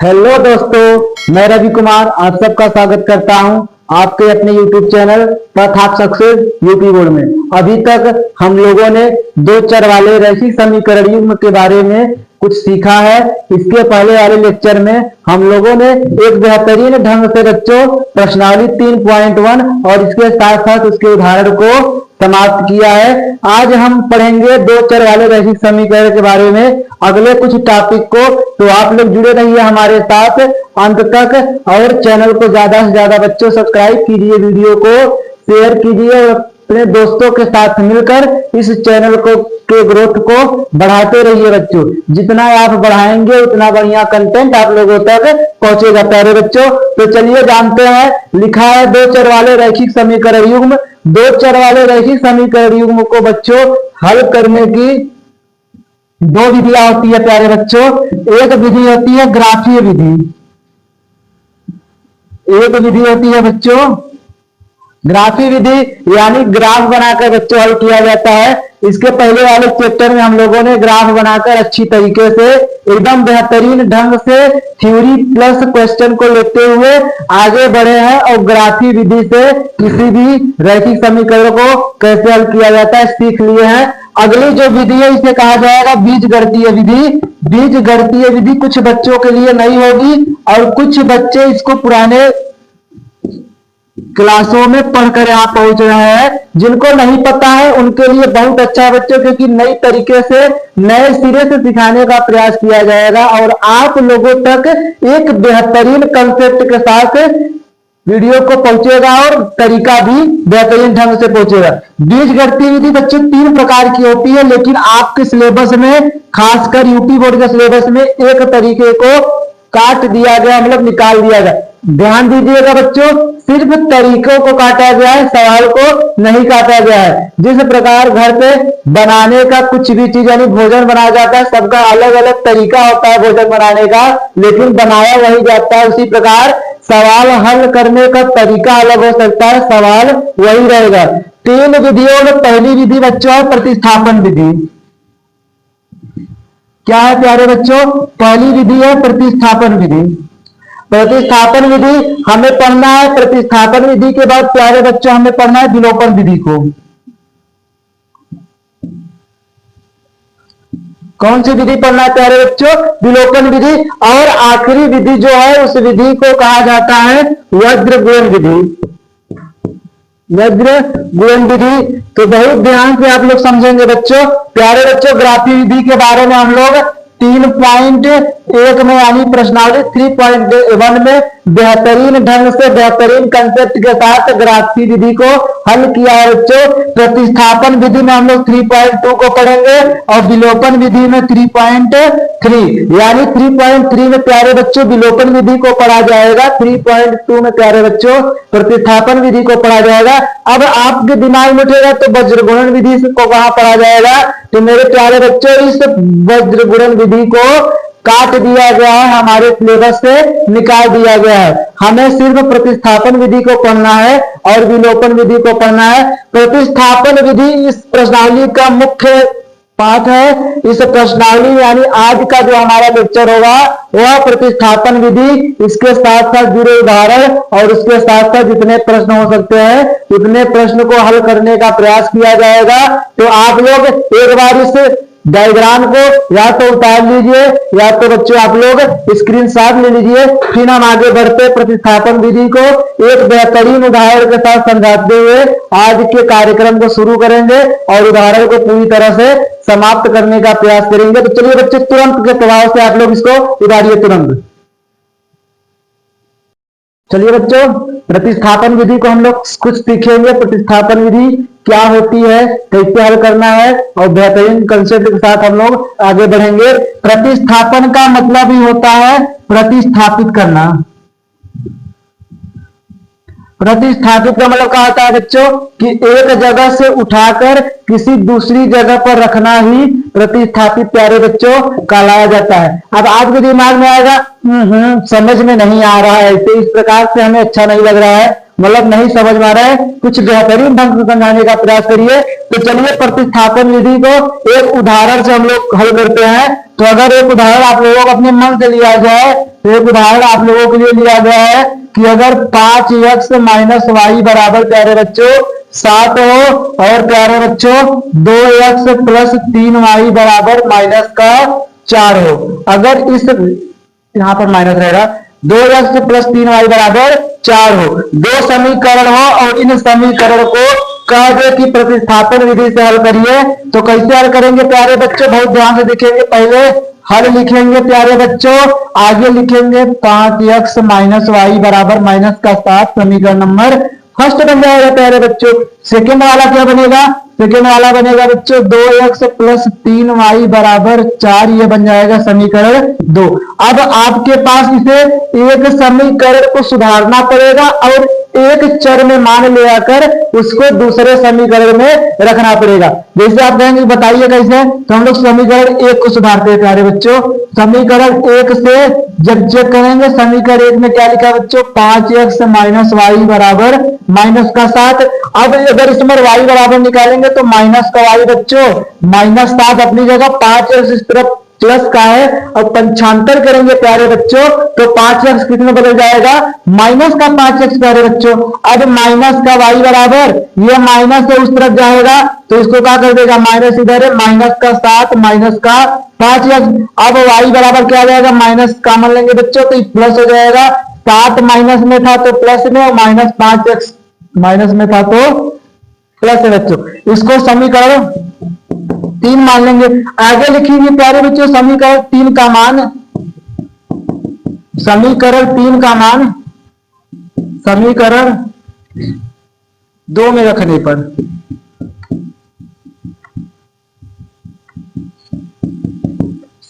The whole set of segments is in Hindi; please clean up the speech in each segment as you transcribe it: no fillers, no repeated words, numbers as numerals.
हेलो दोस्तों, मैं रवि कुमार आप सबका स्वागत करता हूं आपके अपने YouTube channel path of success UP board में। अभी तक हम लोगों ने दो चर वाले रैखिक समीकरण युग्म के बारे में कुछ सीखा है। इसके पहले वाले लेक्चर में हम लोगों ने एक बेहतरीन ढंग से बच्चों प्रश्नावली 3.1 और इसके साथ साथ उसके उदाहरण को समाप्त किया है। आज हम पढ़ेंगे दो चर वाले रैखिक समीकरण के बारे में अगले कुछ टॉपिक को। तो आप लोग जुड़े रहिए हमारे साथ अंत तक और चैनल को ज्यादा से ज्यादा बच्चों सब्सक्राइब कीजिए, वीडियो को शेयर कीजिए और अपने दोस्तों के साथ मिलकर इस चैनल को के ग्रोथ को बढ़ाते रहिए बच्चों। जितना आप बढ़ाएंगे उतना बढ़िया कंटेंट आप लोगों तक पहुंचेगा प्यारे बच्चों। तो चलिए जानते हैं, लिखा है दो चर वाले रैखिक समीकरण युग्म। दो चर वाले रैखिक समीकरण युग्म को बच्चों हल करने की दो विधियां होती है प्यारे बच्चों। एक विधि होती है ग्राफीय विधि, एक विधि होती है बच्चों ग्राफीय विधि, यानी ग्राफ बनाकर बच्चों हल किया जाता है। इसके पहले वाले चैप्टर में हम लोगों ने ग्राफ बनाकर अच्छी तरीके से एकदम बेहतरीन ढंग से थ्योरी प्लस क्वेश्चन को लेते हुए आगे बढ़े हैं और ग्राफीय विधि से किसी भी रैखिक समीकरण को कैसे हल किया जाता है सीख लिए हैं। अगली जो विधि है इसे कहा जाएगा बीजगणितीय विधि। बीजगणितीय विधि कुछ बच्चों के लिए नई होगी और कुछ बच्चे इसको पुराने क्लासों में पढ़कर यहाँ पहुंच रहे हैं। जिनको नहीं पता है उनके लिए बहुत अच्छा है बच्चों, क्योंकि नई तरीके से नए सिरे से सिखाने का प्रयास किया जाएगा और आप लोगों तक एक बेहतरीन कंसेप्ट के साथ वीडियो को पहुंचेगा और तरीका भी बेहतरीन ढंग से पहुंचेगा। बीजगणितीय विधि बच्चों तीन प्रकार की होती है, लेकिन आपके सिलेबस में खासकर यूपी बोर्ड के सिलेबस में एक तरीके को काट दिया गया, मतलब निकाल दिया गया। ध्यान दीजिएगा बच्चों, सिर्फ तरीकों को काटा गया है, सवाल को नहीं काटा गया है। जिस प्रकार घर पे बनाने का कुछ भी चीज यानी भोजन बनाया जाता है, सबका अलग अलग तरीका होता है भोजन बनाने का, लेकिन बनाया वही जाता है। उसी प्रकार सवाल हल करने का तरीका अलग हो सकता है, सवाल वही रहेगा। तीन विधियों में पहली विधि बच्चों है प्रतिस्थापन विधि। क्या है प्यारे बच्चों? पहली विधि है प्रतिस्थापन विधि। प्रतिस्थापन विधि हमें पढ़ना है। प्रतिस्थापन विधि के बाद प्यारे बच्चों हमें पढ़ना है विलोपन विधि को। कौन सी विधि पढ़ना है प्यारे बच्चों? विलोपन विधि। और आखिरी विधि जो है उस विधि को कहा जाता है वज्रगुणन विधि। वज्रगुणन विधि तो बहुत ध्यान से आप लोग समझेंगे बच्चों। प्यारे बच्चों ग्राफीय विधि के बारे में हम लोग 3.1 में यानी प्रश्नावली 3.1 में बेहतरीन ढंग से बेहतरीन कंसेप्ट के साथ ग्राफीय विधि को हल किया है बच्चों। प्रतिस्थापन विधि में हम लोग 3.2 को पढ़ेंगे और विलोपन विधि में 3.3 यानी 3.3 में प्यारे बच्चों विलोपन विधि को पढ़ा जाएगा, 3.2 में प्यारे बच्चों प्रतिस्थापन विधि को पढ़ा जाएगा। अब आपके दिमाग में उठेगा तो वज्रगुणन विधि को कहां पढ़ा जाएगा? तो मेरे प्यारे बच्चों इस वज्रगुणन विधि को काट दिया गया है, हमारे सिलेबस से निकाल दिया गया है। हमें सिर्फ प्रतिस्थापन विधि को पढ़ना है और विलोपन विधि को पढ़ना है। प्रतिस्थापन विधि इस प्रश्नावली का मुख्य पाठ है। इस प्रश्नावली यानी आज का जो हमारा लेक्चर होगा वह प्रतिस्थापन विधि, इसके साथ साथ जुड़े उदाहरण और उसके साथ साथ जितने प्रश्न हो सकते हैं उतने प्रश्न को हल करने का प्रयास किया जाएगा। तो आप लोग एक बार इस डायग्राम को या तो उतार लीजिए या तो बच्चों आप लोग स्क्रीनशॉट ले लीजिए। फिर हम आगे बढ़ते प्रतिस्थापन विधि को एक बेहतरीन उदाहरण के साथ समझाते हुए आज के कार्यक्रम को शुरू करेंगे और उदाहरण को पूरी तरह से समाप्त करने का प्रयास करेंगे। तो चलिए बच्चे तुरंत के प्रभाव से आप लोग इसको उतारिए तुरंत। चलिए बच्चों प्रतिस्थापन विधि को हम लोग कुछ सीखेंगे। प्रतिस्थापन विधि क्या होती है, कैसे हल करना है और बेहतरीन कंसेप्ट के साथ हम लोग आगे बढ़ेंगे। प्रतिस्थापन का मतलब ही होता है प्रतिस्थापित करना। प्रतिस्थापित का मतलब क्या होता है बच्चों कि एक जगह से उठाकर किसी दूसरी जगह पर रखना ही प्रतिस्थापित प्यारे बच्चों कहलाया जाता है। अब आपके दिमाग में आएगा समझ में नहीं आ रहा है, तो इस प्रकार से हमें अच्छा नहीं लग रहा है, मतलब नहीं समझ में आ रहा है, कुछ बेहतरीन ढंग से समझाने का प्रयास करिए। तो चलिए प्रतिस्थापन विधि को एक उदाहरण से हम लोग हल करते हैं। तो अगर एक उदाहरण आप लोगों को अपने मन से लिया जाए तो एक उदाहरण आप लोगों के लिए लिया गया है कि अगर 5x माइनस वाई बराबर प्यारे बच्चों 7 हो और प्यारे बच्चों 2x प्लस 3y बराबर माइनस का 4 हो। अगर इस यहां पर माइनस रहेगा 2x प्लस 3y बराबर 4 हो, दो समीकरण हो और इन समीकरण को कह दे कि प्रतिस्थापन विधि से हल करिए। तो कैसे हल करेंगे प्यारे बच्चों, बहुत ध्यान से देखेंगे। पहले हल लिखेंगे प्यारे बच्चों, आगे लिखेंगे 5x माइनस वाई बराबर माइनस का 7, समीकरण नंबर फर्स्ट बन जाएगा प्यारे बच्चों। सेकेंड वाला क्या बनेगा, सेकेंड वाला बनेगा बच्चों 2x प्लस 3y बराबर 4, ये बन जाएगा समीकरण 2। अब आपके पास इसे एक समीकरण को सुधारना पड़ेगा और एक चर में मान ले आकर उसको दूसरे समीकरण में रखना पड़ेगा। जैसे आप कहेंगे बताइए कैसे, तो हम लोग समीकरण 1 को सुधारते हैं प्यारे बच्चों। समीकरण 1 से जब चेक करेंगे, समीकरण 1 में क्या लिखा बच्चों, 5x माइनस वाई बराबर माइनस का 7। अब अगर इसमें y बराबर निकालेंगे तो माइनस का y बच्चों माइनस 7 अपनी जगह, 5x इस तरफ प्लस का है और पंचांतर करेंगे प्यारे बच्चों तो 5x कितने बदल जाएगा, माइनस का 5x प्यारे बच्चों। अब माइनस का y बराबर, ये माइनस से उस तरफ जाएगा तो इसको क्या कर देगा, माइनस इधर है, माइनस का 7 माइनस का 5x। अब y बराबर क्या आ जाएगा, माइनस कॉमन लेंगे बच्चों तो प्लस हो जाएगा, 7 माइनस में था तो प्लस में, और माइनस 5x माइनस में था तो प्लस है बच्चों। इसको समीकरण 3 मान लेंगे। आगे लिखिए प्यारे बच्चों समीकरण 3 का मान, समीकरण 3 का मान समीकरण 2 में रखने पर,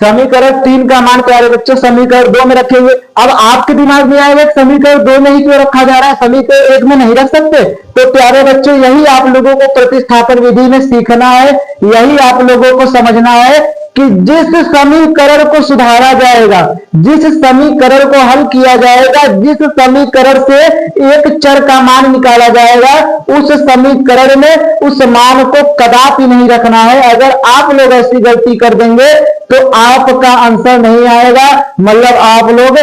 समीकरण 3 का मान प्यारे बच्चों समीकरण 2 में रखेंगे। अब आपके दिमाग में आएगा समीकरण 2 में ही क्यों रखा जा रहा है, समीकरण 1 में नहीं रख सकते। तो प्यारे बच्चों यही आप लोगों को प्रतिस्थापन विधि में सीखना है, यही आप लोगों को समझना है कि जिस समीकरण को सुधारा जाएगा, जिस समीकरण को हल किया जाएगा, जिस समीकरण से एक चर का मान निकाला जाएगा, उस समीकरण में उस मान को कदापि नहीं रखना है। अगर आप लोग ऐसी गलती कर देंगे तो आपका आंसर नहीं आएगा, मतलब आप लोग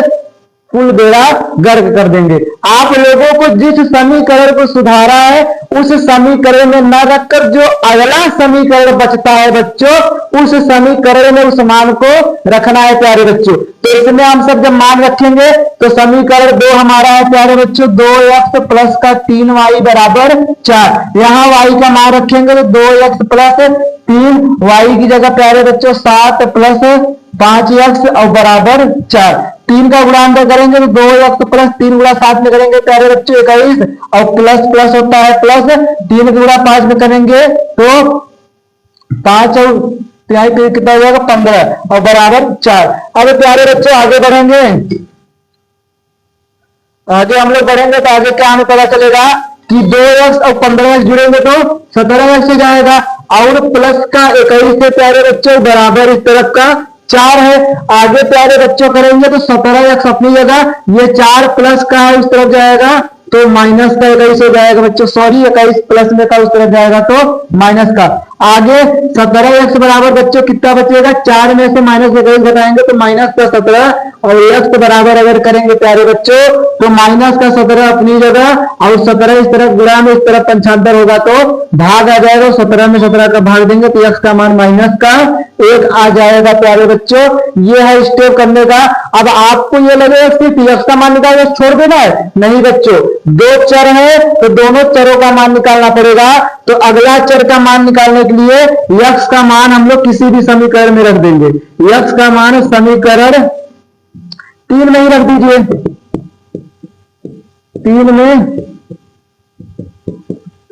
कुल बेड़ा गर्क कर देंगे। आप लोगों को जिस समीकरण को सुधारा है उस समीकरण में न रखकर जो अगला समीकरण बचता है बच्चों, उस समीकरण में उस मान को रखना है प्यारे बच्चों। तो इसमें हम सब जब मान रखेंगे तो समीकरण 2 हमारा है प्यारे बच्चों 2x प्लस का 3y बराबर 4। यहाँ y का मान रखेंगे तो 2x प्लस 3y की जगह प्यारे बच्चों 7 प्लस 5x और बराबर 4। 3 का गुणांतर करेंगे तो 2x प्लस 3 गुणा 7 में करेंगे प्यारे बच्चों 21, और प्लस प्लस होता है प्लस, 3 गुणा 5 में करेंगे तो 5 और कितना हो जाएगा 15 और बराबर 4। अब प्यारे बच्चों आगे बढ़ेंगे, आगे हम लोग बढ़ेंगे तो आगे क्या हमें पता चलेगा कि 2x और 15x जुड़ेंगे तो 17x हो जाएगा, और प्लस का 21 से प्यारे बच्चों बराबर इस तरफ का 4 है। आगे प्यारे बच्चों करेंगे तो 17x अपनी जगह, ये 4 प्लस का है उस तरफ जाएगा तो माइनस का 21 हो जाएगा बच्चों, सॉरी 21 प्लस में था उस तरफ जाएगा तो माइनस का। आगे 17x बराबर बच्चों कितना बचेगा, 4 में से माइनस 21 घटाएंगे तो माइनस का 17, और x बराबर अगर करेंगे प्यारे बच्चों तो माइनस का 17 अपनी जगह, और 17 इस तरफ गुणा में इस तरफ पंचांतर होगा तो भाग आ जाएगा, 17 में 17 का भाग देंगे तो x का मान माइनस का 1 आ जाएगा प्यारे बच्चों। ये है स्टेप करने का। अब आपको ये लगेगा सिर्फ x का मान निकाल छोड़ देना है, नहीं बच्चों, 2 चर है तो दोनों चरों का मान निकालना पड़ेगा। तो अगला चर का मान निकालने के लिए x का मान हम लोग किसी भी समीकरण में रख देंगे। x का मान समीकरण 3 में ही रख दीजिए, 3 में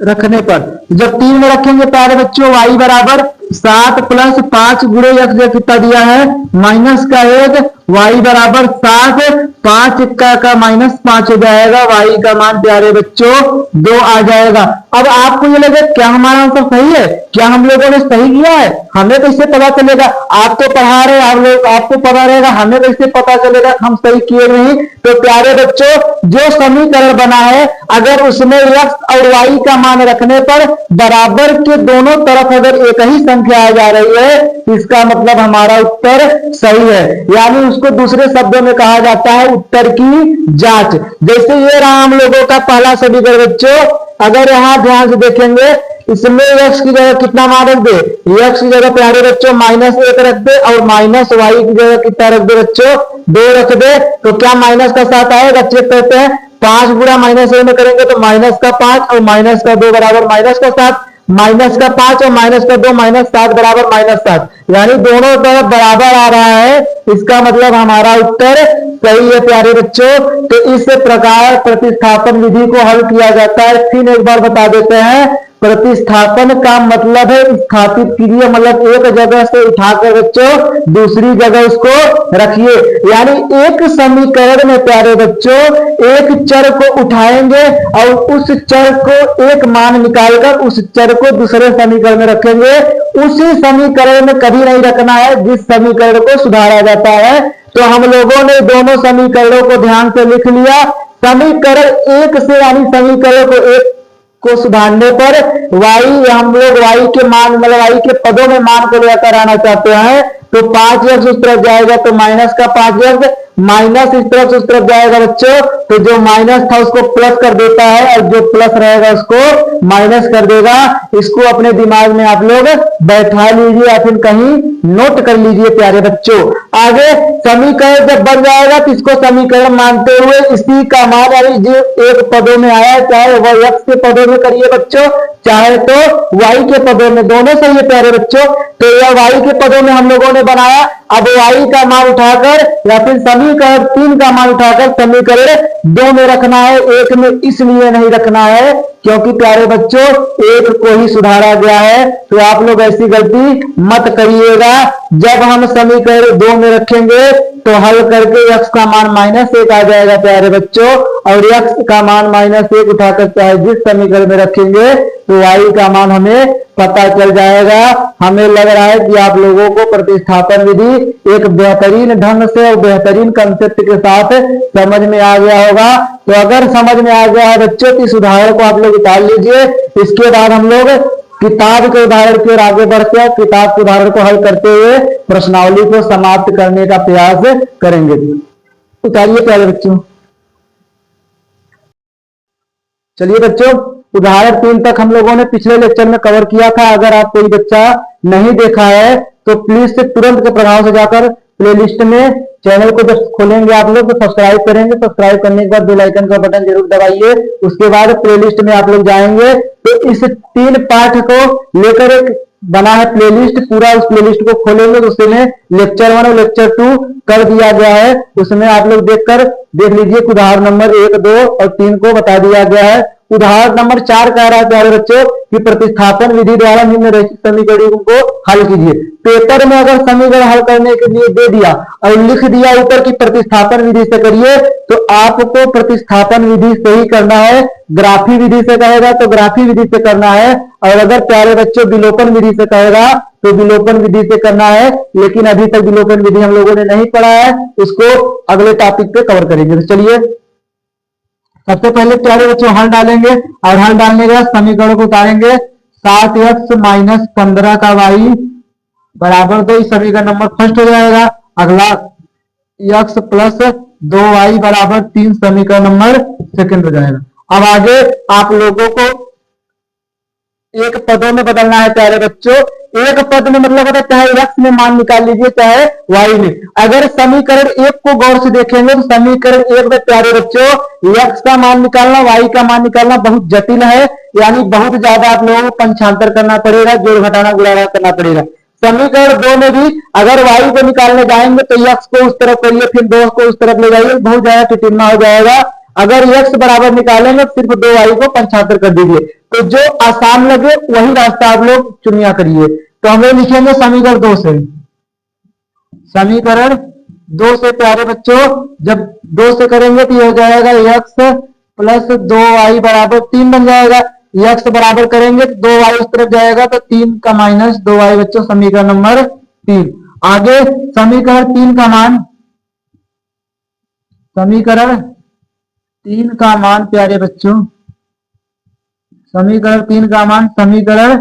रखने पर जब 3 में रखेंगे प्यारे बच्चों y बराबर 7 प्लस 5 गुणे x कितना दिया है माइनस का 1, y बराबर 7 5 इक्का का -5 हो जाएगा, y का मान प्यारे बच्चों 2 आ जाएगा। अब आपको ये लगे क्या हमारा आंसर सही है, क्या हम लोगों ने सही किया है, हमें कैसे पता चलेगा? आप तो पढ़ा रहे आप लोग, आपको पता रहेगा, हमें कैसे पता चलेगा हम सही किए नहीं? तो प्यारे बच्चों जो समीकरण बना है अगर उसमें x और y का मान रखने पर बराबर के दोनों तरफ अगर एक ही संख्या आ जा रही है इसका मतलब हमारा उत्तर सही है, यानी उसको दूसरे शब्दों में कहा जाता है उत्तर की जांच। जैसे ये रहा हम लोगों का पहला समीकरण बच्चों, अगर यहां ध्यान से देखेंगे इसमें x की जगह कितना मान रख दे, x की जगह प्यारे बच्चों -1 रख दे और -y की जगह कितना रख दे बच्चों 2 रख दे, तो क्या माइनस का साथ आएगा? चेक करते हैं। 5 गुणा -1 में करेंगे तो -5 और -2 बराबर -7, -5 और -2 -7 बराबर -7, यानी दोनों तरफ बराबर आ रहा है, इसका मतलब हमारा उत्तर सही है प्यारे बच्चों। तो इस प्रकार प्रतिस्थापन विधि को हल किया जाता है। फिर एक बार बता देते हैं, प्रतिस्थापन का मतलब है स्थापित कीजिए, मतलब एक जगह से उठाकर बच्चों दूसरी जगह उसको रखिए, यानी एक समीकरण में प्यारे बच्चों एक चर को उठाएंगे और उस चर को एक मान निकालकर उस चर को दूसरे समीकरण में रखेंगे। उसी समीकरण में कभी नहीं रखना है जिस समीकरण को सुधारा जाता है। तो हम लोगों ने दोनों समीकरणों को ध्यान से लिख लिया। समीकरण एक से यानी समीकरण को एक को सुधारने पर y हम लोग y के मान मतलब y के पदों में मान को लेकर आना चाहते हैं, तो 5x उस तरफ जाएगा तो माइनस का 5x, माइनस इस तरफ से उस तरफ जाएगा बच्चों तो जो माइनस था उसको प्लस कर देता है और जो प्लस रहेगा उसको माइनस कर देगा। इसको अपने दिमाग में आप लोग बैठा लीजिए या फिर कहीं नोट कर लीजिए प्यारे बच्चों। आगे समीकरण जब बन जाएगा तो इसको समीकरण मानते हुए इसी का मान यानी जो एक पदों में आया चाहे वह x के पदों में करिए बच्चों चाहे तो y के पदों में, दोनों सही है प्यारे बच्चों। तो यह y के पदों में हम लोगों ने बनाया, अब y का मान उठाकर या फिर समीकरण 3 का मान उठाकर समीकरण 2 में रखना है, एक में इसलिए नहीं रखना है क्योंकि प्यारे बच्चों एक को ही सुधारा गया है। तो आप लोग ऐसी गलती मत करिएगा। जब हम समीकरण 2 में रखेंगे तो हल करके x का मान -1 आ जाएगा प्यारे बच्चों, और x का मान -1 उठाकर चाहे जिस समीकरण में रखेंगे तो y का मान हमें पता चल जाएगा। हमें लग रहा है कि आप लोगों को प्रतिस्थापन विधि एक बेहतरीन ढंग से और बेहतरीन कंसेप्ट के साथ समझ में आ गया होगा। तो अगर समझ में आ गया है बच्चों तो इस उदाहरण को आप लोग निकाल लीजिए। इसके बाद हम लोग किताब के उदाहरण की ओर आगे बढ़ते हैं। किताब के उदाहरण को हल करते हुए प्रश्नावली को समाप्त करने का प्रयास करेंगे। उतारिए प्यारे बच्चों। चलिए बच्चों, उदाहरण 3 तक हम लोगों ने पिछले लेक्चर में कवर किया था। अगर आप कोई बच्चा नहीं देखा है तो प्लीज से तुरंत के प्रभाव से जाकर प्लेलिस्ट में चैनल को जब खोलेंगे आप लोग तो सब्सक्राइब करेंगे। सब्सक्राइब करने के बाद बेल आइकन का बटन जरूर दबाइए। उसके बाद प्लेलिस्ट में आप लोग जाएंगे तो इस 3 पाठ को लेकर एक बना है प्लेलिस्ट, पूरा उस प्लेलिस्ट को खोलेंगे तो उसमें लेक्चर 1 और लेक्चर 2 कर दिया गया है। उसमें आप लोग देख लीजिए उदाहरण नंबर 1, 2 और 3 को बता दिया गया है। उदाहरण नंबर 4 कह रहा है प्यारे बच्चों कि प्रतिस्थापन विधि द्वारा निम्नलिखित समीकरणों को हल कीजिए। पेपर में अगर समीकरण हल करने के लिए दे दिया और लिख दिया ऊपर की प्रतिस्थापन विधि से करिए तो आपको प्रतिस्थापन विधि से ही करना है। ग्राफी विधि से कहेगा तो ग्राफी विधि से करना है, और अगर प्यारे बच्चों विलोपन विधि से कहेगा तो विलोपन विधि से करना है। लेकिन अभी तक विलोपन विधि हम लोगों ने नहीं पढ़ा है, उसको अगले टॉपिक पे कवर करेंगे। तो चलिए सबसे पहले प्यारे बच्चों हल डालेंगे और हल डालने के बाद समीकरण को उतारेंगे। 7x - 15 का y बराबर 2 समीकरण नंबर फर्स्ट हो जाएगा। अगला x प्लस 2y बराबर 3 समीकरण नंबर सेकंड हो जाएगा। अब आगे आप लोगों को एक पदों में बदलना है प्यारे बच्चों। एक पद में मतलब होता है चाहे x में मान निकाल लीजिए चाहे y में। अगर समीकरण 1 को गौर से देखेंगे तो समीकरण 1 में प्यारे बच्चों x का मान निकालना y का मान निकालना बहुत जटिल है, यानी बहुत ज्यादा आप लोगों को पंचांतर करना पड़ेगा, जोड़ घटाना गुणाना करना पड़ेगा। समीकरण 2 में भी अगर y को निकालने जाएंगे तो x को उस तरफ करिए फिर 2 को उस तरफ ले जाइए, बहुत ज्यादा टिटिन्ना हो जाएगा। अगर x बराबर निकालेंगे सिर्फ 2y को पंचांतर कर दीजिए। तो जो आसान लगे वही रास्ता आप लोग चुनिया करिए। तो हम लोग लिखेंगे समीकरण 2 से, समीकरण 2 से प्यारे बच्चों, जब 2 से करेंगे तो ये हो जाएगा x प्लस 2y बराबर 3 बन जाएगा। x बराबर करेंगे तो 2y उस तरफ जाएगा तो 3 का माइनस 2y बच्चों, समीकरण नंबर 3। आगे समीकरण 3 का मान, समीकरण 3 का मान प्यारे बच्चों, समीकरण 3 का मान, समीकरण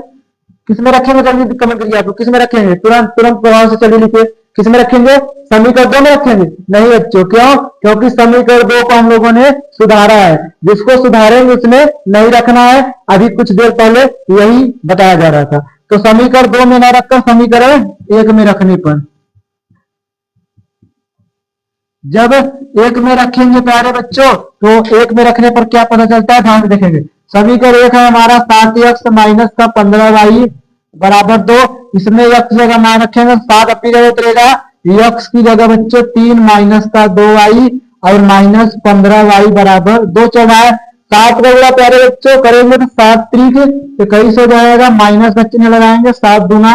किसमें रखेंगे, जल्दी कमेंट करिए आप लोग, किसमें रखेंगे, तुरंत तुरंत प्रभाव से चलिए लिखिए, किसमें रखेंगे, समीकरण 2 में रखेंगे? नहीं बच्चों, क्यों? क्योंकि समीकरण 2 को हम लोगों ने सुधारा है, जिसको सुधारेंगे उसमें नहीं रखना है। अभी कुछ देर पहले यही बताया जा रहा था। तो समीकरण 2 में न रखकर समीकरण 1 में रखने पर, जब 1 में रखेंगे प्यारे बच्चों, तो 1 में रखने पर क्या पता चलता है, ध्यान से देखेंगे। समीकरण 1 है हमारा 7x माइनस का 15y बराबर 2। इसमें x जगह मान रखेंगे, 7 अपनी जगह उतरेगा, x की जगह बच्चों 3 माइनस का 2y और माइनस 15y बराबर 2 चौका है। 7 का गुणा प्यारे बच्चों करेंगे तो 7 त्रिक 21 हो जाएगा, माइनस का चिन्ह लगाएंगे, 7 दूना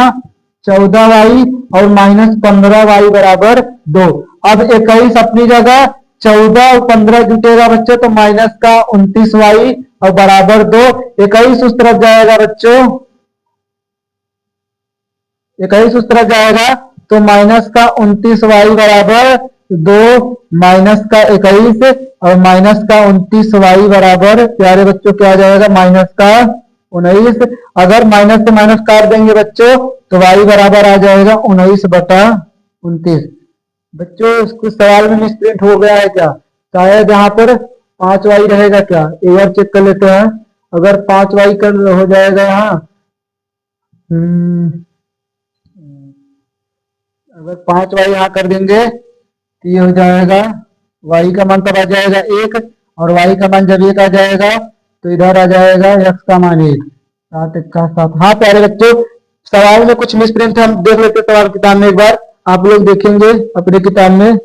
14y और माइनस 15y बराबर 2। अब 21 अपनी जगह, 14 और 15 जुटेगा बच्चों तो माइनस का 29y और बराबर 2। 21 उस तरफ जाएगा बच्चों, 21 उस तरफ जाएगा तो माइनस का 29y बराबर 2, माइनस का 21 और माइनस का 29y बराबर प्यारे बच्चों क्या आ जाएगा, माइनस का 19। अगर माइनस से माइनस काट देंगे बच्चों तो y बराबर आ जाएगा 19/29। बच्चों इसको सवाल में मिसप्रिंट हो गया है क्या, शायद यहाँ पर 5y रहेगा क्या, एक बार चेक कर लेते हैं। अगर 5y कर हो जाएगा यहाँ, अगर 5y यहाँ कर देंगे तो ये हो जाएगा, y का मान तब आ जाएगा 1 और y का मान जब 1 आ जाएगा तो इधर आ जाएगा x का मान 1, 7 का 7। हाँ प्यारे बच्चों, सवाल में कुछ मिसप्रिंट है, हम देख लेते सवाल किताब में, एक बार आप लोग देखेंगे अपने किताब में।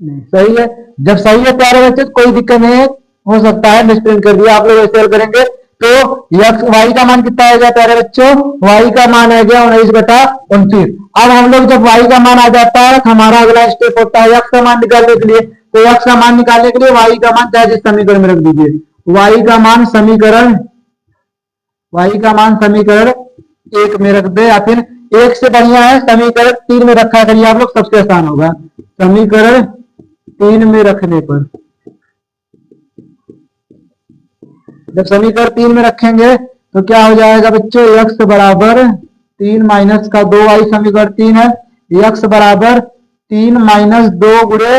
नहीं सही है, जब सही है प्यारे बच्चे कोई दिक्कत नहीं है, हो सकता है मिसप्रिंट कर दिया आप लोग, ऐसे करेंगे तो y का मान कितना आएगा प्यारे बच्चों, y का मान आ गया 19/29। अब हम लोग जब y का मान आ जाता है, हमारा अगला स्टेप होता है x का मान निकालने के लिए। तो x का मान निकालने के लिए y का मान चाहे जिस समीकरण में रख दीजिए, y का मान समीकरण, y का मान समीकरण 1 में रख दे, या फिर 1 से बढ़िया है समीकरण 3 में रखा करिए आप लोग, सबसे आसान होगा। समीकरण 3 में रखने पर, जब समीकरण 3 में रखेंगे तो क्या हो जाएगा बच्चों, x बराबर 3 माइनस का 2y, समीकरण 3 है, x बराबर 3 माइनस 2 गुणे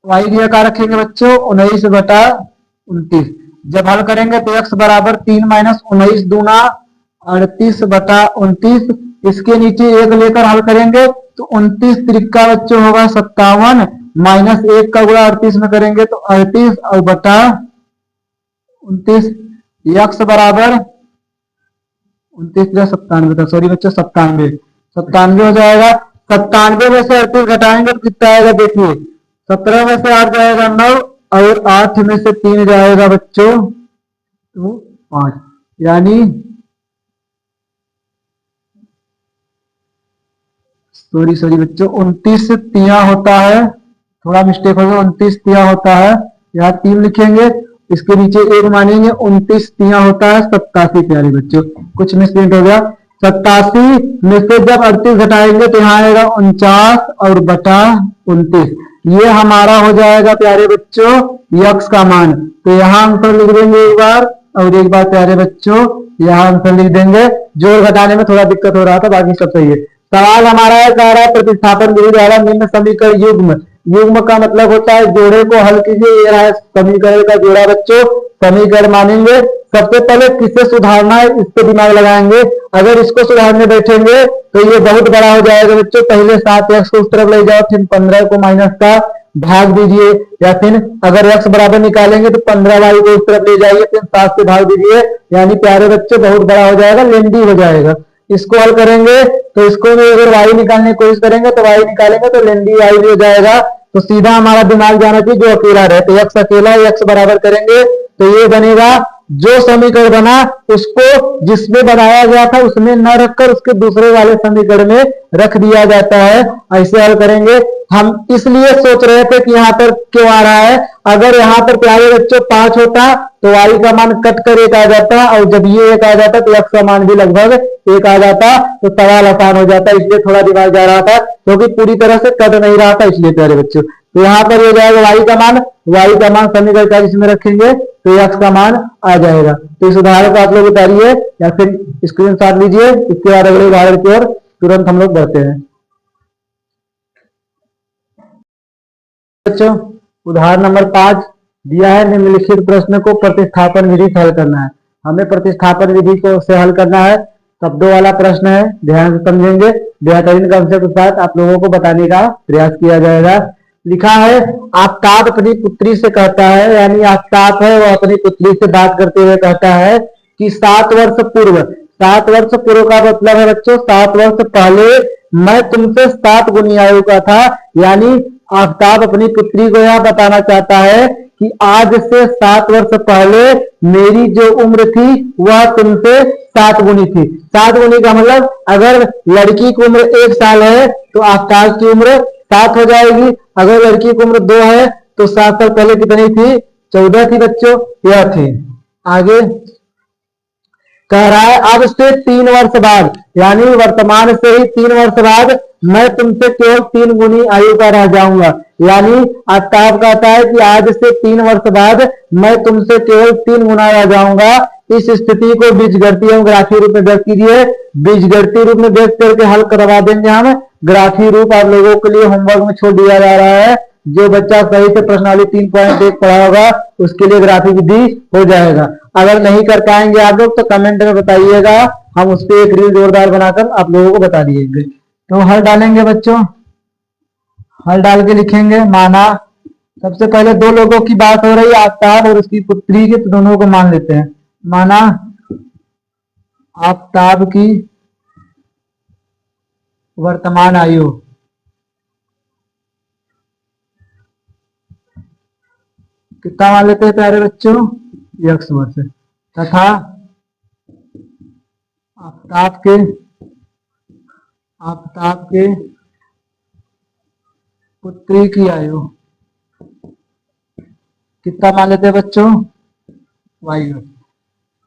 y की जगह रखेंगे बच्चों 19/29। जब हल करेंगे तो x बराबर 3 माइनस 19 दूना 38/29, इसके नीचे 1 लेकर हल करेंगे तो 29 त्रिका बच्चों होगा 57, माइनस 1 का गुणा 38 में करेंगे तो 38 और बटा 29, x बराबर 29 97, सॉरी बच्चों 97 हो जाएगा। 97 में से 38 घटाएंगे तो कितना आएगा, देखिए 17 में से 8 जाएगा 9 और 8 में से 3 जाएगा बच्चों तो 5, यानी सॉरी बच्चों 29 तिया होता है, थोड़ा मिस्टेक हो गया, 29 तिया होता है, यहाँ 3 लिखेंगे, इसके नीचे 1 मानेंगे, 29 तिया होता है 87 प्यारे बच्चों, कुछ मिसप्रिंट हो गया। 87 में से जब 38 घटाएंगे तो यहाँ आएगा 49 और बटा 29, ये हमारा हो जाएगा प्यारे बच्चों x का मान। तो यहाँ आंसर लिख देंगे एक बार, और एक बार प्यारे बच्चों यहाँ आंसर लिख देंगे। जोड़ घटाने में थोड़ा दिक्कत हो रहा था, बाकी सब सही है। सवाल हमारा है कह रहा है प्रतिस्थापन विधि द्वारा निम्न समीकरण युग्म, युग्म का मतलब होता है जोड़े को हल कीजिए। ये रहा समीकरण का जोड़ा बच्चों, समीकरण मानेंगे, सबसे पहले किसे सुधारना है इस पे दिमाग लगाएंगे। अगर इसको सुधारने बैठेंगे तो ये बहुत बड़ा हो जाएगा बच्चों। पहले 7x को उस तरफ ले जाओ, फिर 15 को माइनस का भाग दीजिए, या फिर अगर x बराबर निकालेंगे तो 15y को उस तरफ ले जाइए, फिर 7 से भाग दीजिए, यानी प्यारे बच्चे बहुत बड़ा हो जाएगा, लेंदी हो जाएगा। इसको हल करेंगे तो इसको में अगर y निकालने की कोशिश करेंगे तो y निकालेंगे तो लेंदी y भी हो जाएगा। तो सीधा हमारा दिमाग जाना चाहिए जो अकेला रहे, तो x अकेला, x बराबर करेंगे तो ये बनेगा जो समीकरण बना उसको जिसमें बनाया गया था उसमें न रखकर उसके दूसरे वाले समीकरण में रख दिया जाता है। ऐसे हल करेंगे। हम इसलिए सोच रहे थे कि यहाँ पर क्यों आ रहा है। अगर यहाँ पर प्यारे बच्चों 5 होता तो y का मान कट कर 1 आ जाता, और जब ये 1 आ जाता तो x का मान भी लगभग 1 आ जाता, तो सवाल आसान हो जाता। इसलिए थोड़ा दिमाग जा रहा था, क्योंकि पूरी तरह से कट नहीं रहा था, इसलिए प्यारे बच्चों। तो यहाँ पर हो जाएगा y का मान समीकरण 40 में रखेंगे तो x का मान आ जाएगा। तो इस उदाहरण को आप लोग उतारिए या फिर स्क्रीनशॉट लीजिए। इसके बाद अगले उदाहरण की ओर तुरंत हम लोग बढ़ते हैं। बच्चों उदाहरण नंबर 5 दिया है, निम्नलिखित प्रश्न को प्रतिस्थापन विधि से हल करना है। हमें प्रतिस्थापन विधि को से हल करना है। शब्दों वाला प्रश्न है, ध्यान से समझेंगे। बेहतरीन कंसेप्ट के साथ आप लोगों को बताने का प्रयास किया जाएगा। लिखा है, आफताब अपनी पुत्री से कहता है, यानी आफताब है वो अपनी पुत्री से बात करते हुए कहता है कि 7 वर्ष पूर्व, 7 वर्ष पूर्व का मतलब है बच्चों 7 वर्ष पहले मैं तुमसे 7 गुनी आयु का था। यानी आफताब अपनी पुत्री को यह बताना चाहता है कि आज से 7 वर्ष पहले मेरी जो उम्र थी वह तुमसे 7 गुनी थी। 7 गुनी का मतलब अगर लड़की की उम्र 1 साल है तो आफताब की उम्र 7 हो जाएगी। अगर लड़की की उम्र 2 है तो 7 साल पहले कितनी थी? 14 थी बच्चों, यह थी। आगे कह रहा है, अब से 3 वर्ष बाद, यानी वर्तमान से ही 3 वर्ष बाद मैं तुमसे केवल 3 गुनी आयु का रह जाऊंगा। यानी आफताब कहता है कि आज से 3 वर्ष बाद मैं तुमसे केवल 3 गुना रह जाऊंगा। इस स्थिति को बीजगणितीय एवं ग्राफीय रूप में व्यक्त कीजिए। बीजगणितीय रूप में व्यक्त करके हल करवा देंगे हम। ग्राफीय रूप आप लोगों के लिए होमवर्क में छोड़ दिया जा रहा है। जो बच्चा सही से प्रश्नावली 3.1 पढ़ा होगा उसके लिए ग्राफीय विधि हो जाएगा। अगर नहीं कर पाएंगे आप लोग तो कमेंट में बताइएगा, हम उस पर एक रील जोरदार बनाकर आप लोगों को बता दिएंगे। तो हल डालेंगे बच्चों, हल डाल के लिखेंगे। माना सबसे पहले 2 लोगों की बात हो रही है, आफताब और उसकी पुत्री की, तो दोनों को मान लेते हैं। माना आफताब की वर्तमान आयु कितना मान लेते हैं प्यारे बच्चों? x वर्ष, तथा आफताब के पुत्री की आयु कितना मान लेते हैं बच्चों? y वर्ष।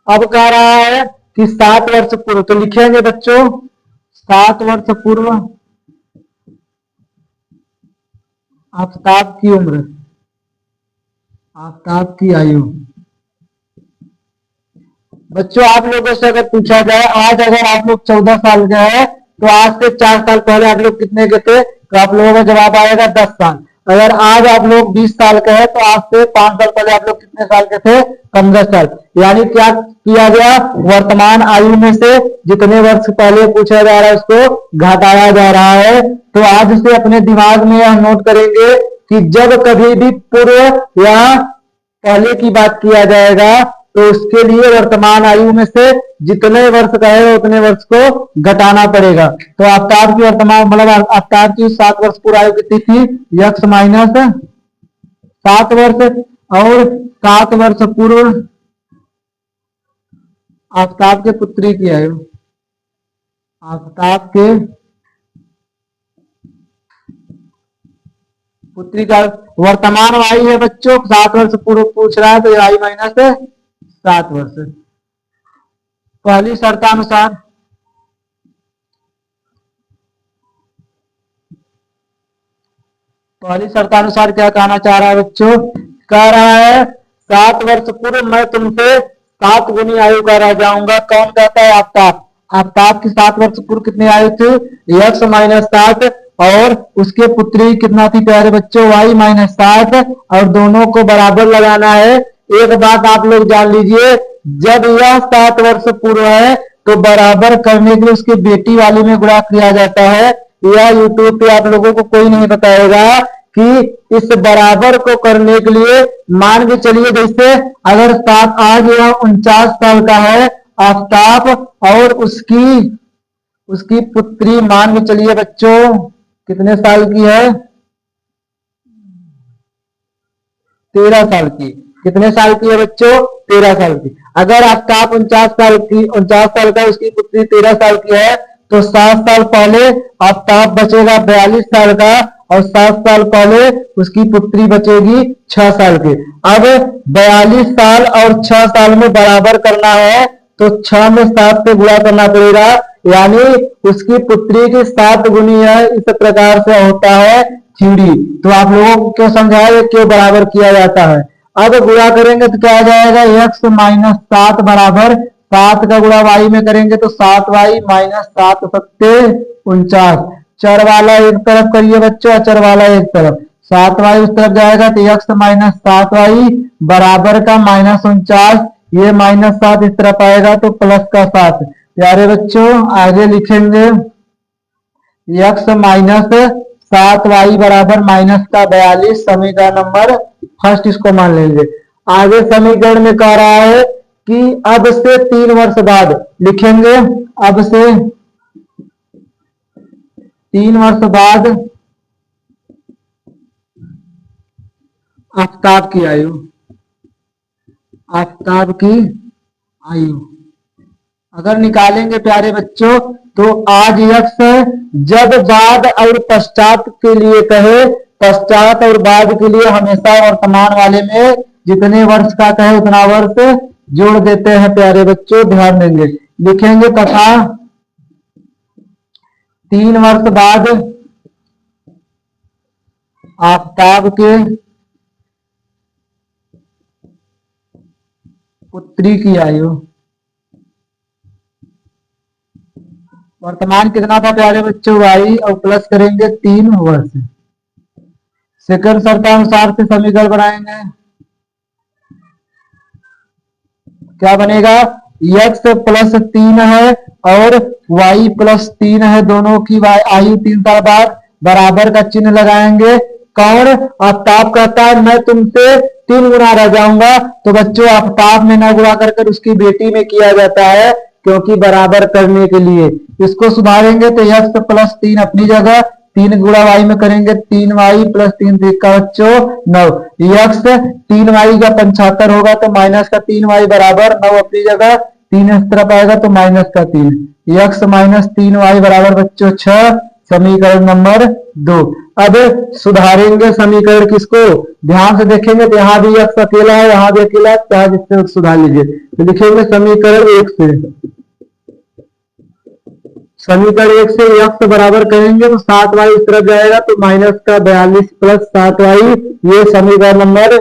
अब कह रहा है कि 7 वर्ष पूर्व, तो लिखेंगे बच्चों 7 वर्ष पूर्व आफताब की उम्र, आफताब की आयु। बच्चों आप लोगों से अगर पूछा जाए आज अगर आप लोग 14 साल के हैं तो आज से 4 साल पहले आप लोग कितने के थे? तो आप लोगों का जवाब आएगा 10 साल। अगर आज आप लोग 20 साल के हैं तो आज से 5 साल पहले आप लोग कितने साल के थे? 15 साल। यानी क्या किया गया? वर्तमान आयु में से जितने वर्ष पहले पूछा जा रहा है उसको घटाया जा रहा है। तो आज से अपने दिमाग में यह नोट करेंगे कि जब कभी भी पूर्व या पहले की बात किया जाएगा तो उसके लिए वर्तमान आयु में से जितने वर्ष का है उतने वर्ष को घटाना पड़ेगा। तो आफताब की वर्तमान मतलब आफताब की 7 वर्ष पूर्व आयु कितनी थी? x माइनस 7 वर्ष, और 7 वर्ष पूर्व आफताब के पुत्री की आयु, आफताब के पुत्री का वर्तमान आयु है बच्चों 7 वर्ष पूर्व पूछ रहा है, तो आयु माइनस 7 वर्ष। पहली शर्तानुसार क्या कहना चाह रहा है बच्चों? कह रहा है 7 वर्ष पूर्व मैं तुमसे 7 गुनी आयु का रह जाऊंगा। कौन कहता है? आफताब। आफताब की 7 वर्ष पूर्व कितनी आयु थी? x माइनस 7, और उसके पुत्री कितना थी प्यारे बच्चों? y माइनस 7, और दोनों को बराबर लगाना है। एक बात आप लोग जान लीजिए, जब यह 7 वर्ष पूर्व है तो बराबर करने के लिए उसके बेटी वाले में गुणा किया जाता है। यह यूट्यूब पे आप लोगों को कोई नहीं बताएगा कि इस बराबर को करने के लिए मान के चलिए जैसे अगर 7 आज यह 49 साल का है आफताब, और उसकी पुत्री मान के चलिए बच्चों कितने साल की है? 13 साल की। कितने साल की है बच्चों? 13 साल की। अगर आफ्ताब 49 साल का, उसकी पुत्री 13 साल की है, तो 7 साल पहले आफ्ताब बचेगा 42 साल का, और 7 साल पहले उसकी पुत्री बचेगी 6 साल की। अब 42 साल और 6 साल में बराबर करना है, तो 6 में 7 से गुणा करना पड़ेगा, यानी उसकी पुत्री की 7 गुनी है। इस प्रकार से होता है थ्योरी। तो आप लोगों को समझाया क्यों बराबर किया जाता है। अब गुणा करेंगे तो क्या आ जाएगा, x माइनस 7 बराबर 7 का गुणा y में करेंगे तो 7y माइनस 7 7 49। चर वाला एक तरफ करिए बच्चों, अचर वाला एक तरफ। 7y उस तरफ जाएगा तो x माइनस 7y बराबर का -49। ये -7 इस तरफ आएगा तो प्लस का 7। प्यारे बच्चों आगे लिखेंगे x माइनस 7y बराबर माइनस का 42, समीकरण नंबर फर्स्ट इसको मान लेंगे। आगे समीकरण में कह रहा है कि अब से 3 वर्ष बाद लिखेंगे, अब से 3 वर्ष बाद आफ्ताब की आयु, आफ्ताब की आयु अगर निकालेंगे प्यारे बच्चों, तो आज यक्स जब बाद और पश्चात के लिए कहे, पश्चात और बाद के लिए हमेशा वर्तमान वाले में जितने वर्ष का कहे उतना वर्ष जोड़ देते हैं। प्यारे बच्चों ध्यान देंगे, लिखेंगे तथा 3 वर्ष बाद आफ्ताब के पुत्री की आयु, वर्तमान कितना था प्यारे बच्चों y, और प्लस करेंगे 3 वर्ष। सेकंड शर्तानुसार से समीकरण बनाएंगे, क्या बनेगा, x प्लस 3 है और y प्लस 3 है, दोनों की आयु 3 साल बाद, बराबर का चिन्ह लगाएंगे। कौन, आफ्ताब कहता है मैं तुमसे 3 गुना रह जाऊंगा, तो बच्चों आफ्ताब में न गुणा कर उसकी बेटी में किया जाता है, क्योंकि बराबर करने के लिए। इसको सुधारेंगे तो x प्लस 3 अपनी जगह, 3 गुणा y में करेंगे 3y प्लस 3 का बच्चों 9। x 3y का 75 होगा तो माइनस का 3y बराबर 9 अपनी जगह, 3 इस तरफ आएगा तो माइनस का 3, x माइनस 3y बराबर बच्चों 6, समीकरण नंबर 2। अब सुधारेंगे समीकरण किसको, ध्यान से देखेंगे तो यहाँ भी x अकेला है, यहाँ भी अकेला है, चाहे जिससे सुधार लीजिए। तो लिखेंगे समीकरण 1 से, समीकरण 1 से x बराबर करेंगे तो 7y इस तरफ जाएगा तो माइनस का 42 प्लस 7y, ये समीकरण नंबर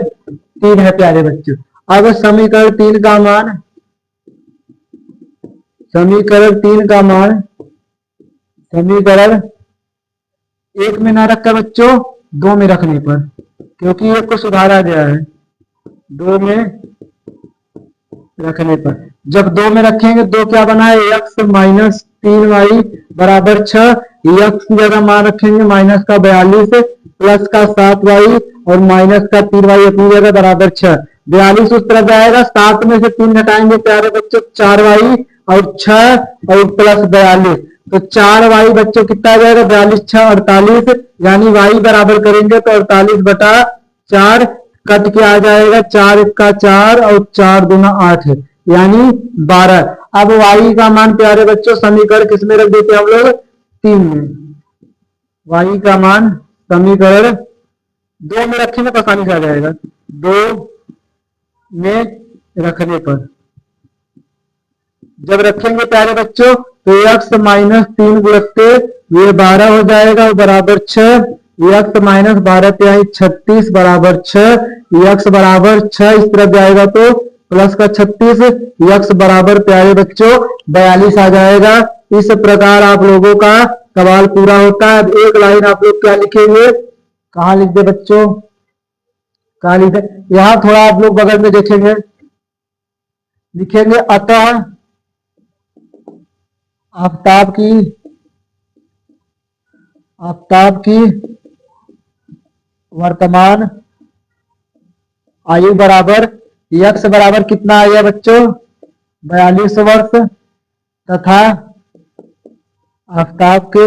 3 है प्यारे बच्चों। अब समीकरण 3 का मान, समीकरण 3 का मान समीकरण 1 में ना रखकर बच्चों 2 में रखने पर, क्योंकि 1 को सुधारा गया है, 2 में रखने पर। जब 2 में रखेंगे 2 क्या बना है, x माइनस 3y बराबर 6, x की जगह मान रखेंगे माइनस का 42 प्लस का 7y और माइनस का 3y अपनी जगह बराबर 6। 42 उस तरफ जाएगा, 7 में से 3 घटाएंगे प्यारे बच्चों 4y और 6 और प्लस 42, तो 4y बच्चों कितना आ जाएगा, 42 6 48, यानी y बराबर करेंगे तो 48 बटा 4 कट के आ जाएगा, 4 1 4 और 4 दूना 8, यानी 12। अब y का मान प्यारे बच्चों समीकरण किसमें रख देते हम लोग, 3 में। y का मान समीकरण 2 में रखेंगे तो आसानी से आ जाएगा, 2 में रखने पर। जब रखेंगे प्यारे बच्चों तो x माइनस 3 गुणकते ये 12 हो जाएगा और बराबर 6, x माइनस 12 तिहाई 36 बराबर 6, x बराबर 6 इस तरफ जाएगा तो प्लस का 36, x बराबर प्यारे बच्चों 42 आ जाएगा। इस प्रकार आप लोगों का सवाल पूरा होता है। अब एक लाइन आप लोग क्या लिखेंगे, कहा लिख दे बच्चों, कहा लिखे, यहां थोड़ा आप लोग बगल में देखेंगे, लिखेंगे अतः आफ्ताब की वर्तमान आयु बराबर x बराबर कितना आया बच्चों, 42 वर्ष, तथा आफ्ताब के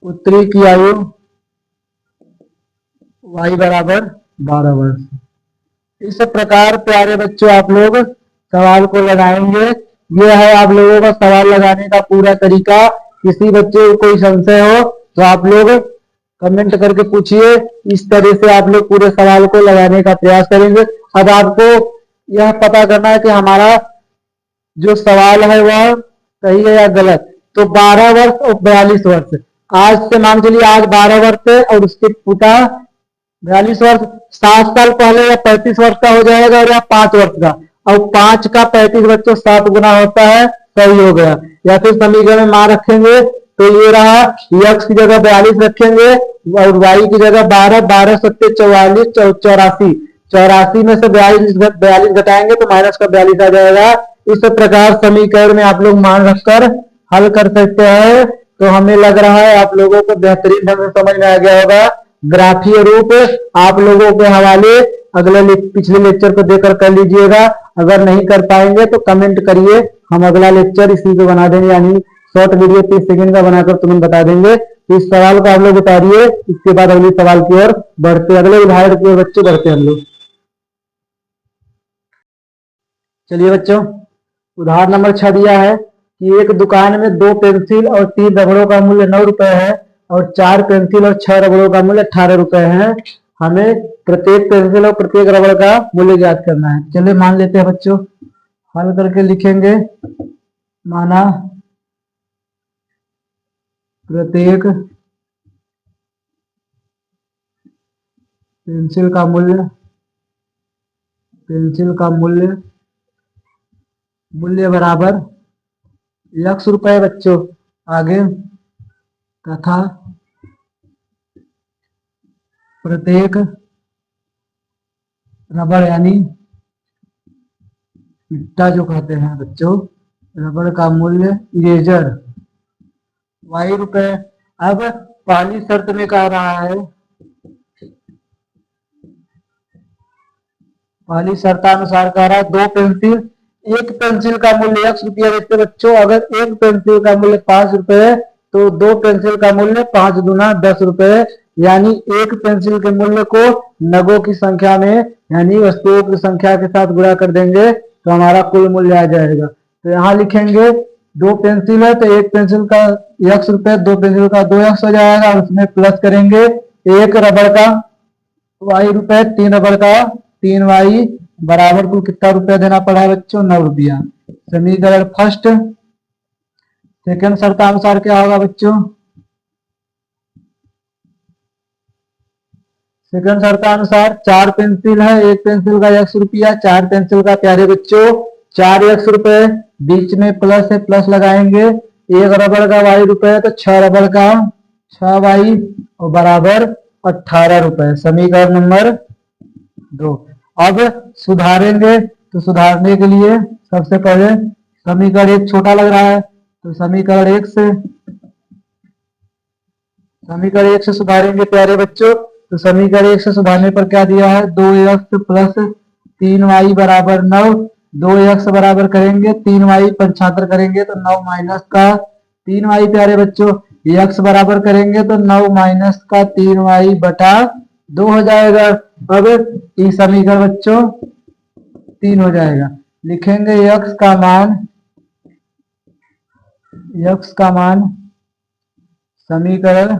पुत्री की आयु y बराबर 12 वर्ष। इस प्रकार प्यारे बच्चों आप लोग सवाल को लगाएंगे। ये है आप लोगों का सवाल लगाने का पूरा तरीका। किसी बच्चे को कोई संशय हो तो आप लोग कमेंट करके पूछिए। इस तरह से आप लोग पूरे सवाल को लगाने का प्रयास करेंगे। अब आपको यह पता करना है कि हमारा जो सवाल है वह सही है या गलत। तो 12 वर्ष और 42 वर्ष, आज से मान चलिए आज 12 वर्ष है और उसके पिता 42 वर्ष, 7 साल पहले या 35 वर्ष का हो जाएगा और या 5 वर्ष का। और 5 का 35 बच्चों 7 गुना होता है, सही हो गया। या फिर समीकरण में मान रखेंगे तो ये रहा, x की जगह 42 रखेंगे और y की जगह 12, 12 सत्ते 44, 84, 84 में से 42 घटाएंगे तो माइनस का 42 आ जाएगा। इस प्रकार समीकरण में आप लोग मान रखकर हल कर सकते हैं। तो हमें लग रहा है आप लोगों को बेहतरीन ढंग से समझ में आ गया होगा। ग्राफीय रूप आप लोगों के हवाले अगले पिछले लेक्चर को देकर कर लीजिएगा। अगर नहीं कर पाएंगे तो कमेंट करिए, हम अगला लेक्चर इसी को बना देंगे, यानी शॉर्ट वीडियो 30 सेकंड का बनाकर तुम्हें बता देंगे। तो इस सवाल को आप लोग उतारिए, इसके बाद अगले सवाल की ओर बढ़ते, अगले उदाहरण की ओर बच्चे बढ़ते हम लोग। चलिए बच्चों, उदाहरण नंबर 6 दिया है कि एक दुकान में 2 पेंसिल और 3 रबड़ों का मूल्य 9 रुपए है और 4 पेंसिल और 6 रबड़ों का मूल्य 18 रुपए है। हमें प्रत्येक पेंसिल और प्रत्येक रबड़ का मूल्य ज्ञात करना है। चलिए मान लेते हैं बच्चों, हल करके लिखेंगे। माना प्रत्येक पेंसिल का मूल्य बराबर x रुपए बच्चों। आगे तथा प्रत्येक रबड़ यानी इट्टा जो कहते हैं बच्चों, रबड़ का मूल्य इरेजर y रुपए। अब पहली शर्त में कह रहा है, पहली शर्तानुसार कह रहा है 2 पेंसिल, एक पेंसिल का मूल्य x रुपया देते बच्चों। अगर एक पेंसिल का मूल्य 5 रुपए है तो 2 पेंसिल का मूल्य 5 दूना 10 रुपए, यानी एक पेंसिल के मूल्य को नगों की संख्या में यानी वस्तुओं की संख्या के साथ गुणा कर देंगे तो हमारा कुल मूल्य आ जाएगा। तो यहाँ लिखेंगे 2 पेंसिल है तो एक पेंसिल का x रुपए, 2 पेंसिल का 2x हो जाएगा। उसमें प्लस करेंगे एक रबड़ का y रुपए, 3 रबड़ का 3y बराबर कुल कितना रुपया देना पड़ा है बच्चों, 9 रुपया। समीकरण फर्स्ट। सेकंड शर्तानुसार क्या होगा बच्चों, सेकंड शर्तानुसार 4 पेंसिल है, एक पेंसिल का x रुपया, 4 पेंसिल का प्यारे बच्चों 4x रुपए, बीच में प्लस है प्लस लगाएंगे। एक रबड़ का y रुपए तो 6 रबड़ का 6y और बराबर 18 रुपए। समीकरण नंबर 2। अब सुधारेंगे तो सुधारने के लिए सबसे पहले समीकरण 1 छोटा लग रहा है तो समीकरण 1 से सुधारेंगे प्यारे बच्चों। तो समीकरण 1 से सुधारने पर क्या दिया है, 2x प्लस 3y बराबर 9। 2x बराबर करेंगे 3y पंचातर करेंगे तो 9 माइनस का 3y प्यारे बच्चों। x बराबर करेंगे तो 9 माइनस का 3y बटा 2 हो जाएगा। अब इस समीकरण बच्चों 3 हो जाएगा। लिखेंगे x का मान समीकरण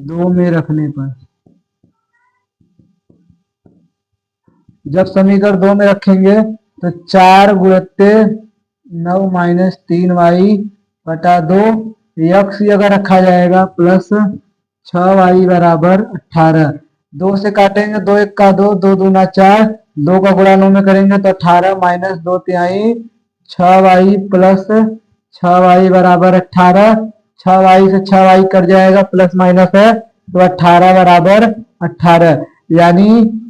2 में रखने पर, जब समीकरण 2 में रखेंगे तो 4 गुणित 9 माइनस 3y बटा 2, x अगर रखा जाएगा प्लस 6y बराबर 18। 2 से काटेंगे 2 1 का 2, 2 दूना 4, 2 का गुणा 9 में करेंगे तो 18 माइनस 2 तिहाई 6y प्लस 6y बराबर 18। 6y से 6y कट जाएगा, प्लस माइनस है तो 18 बराबर 18। यानी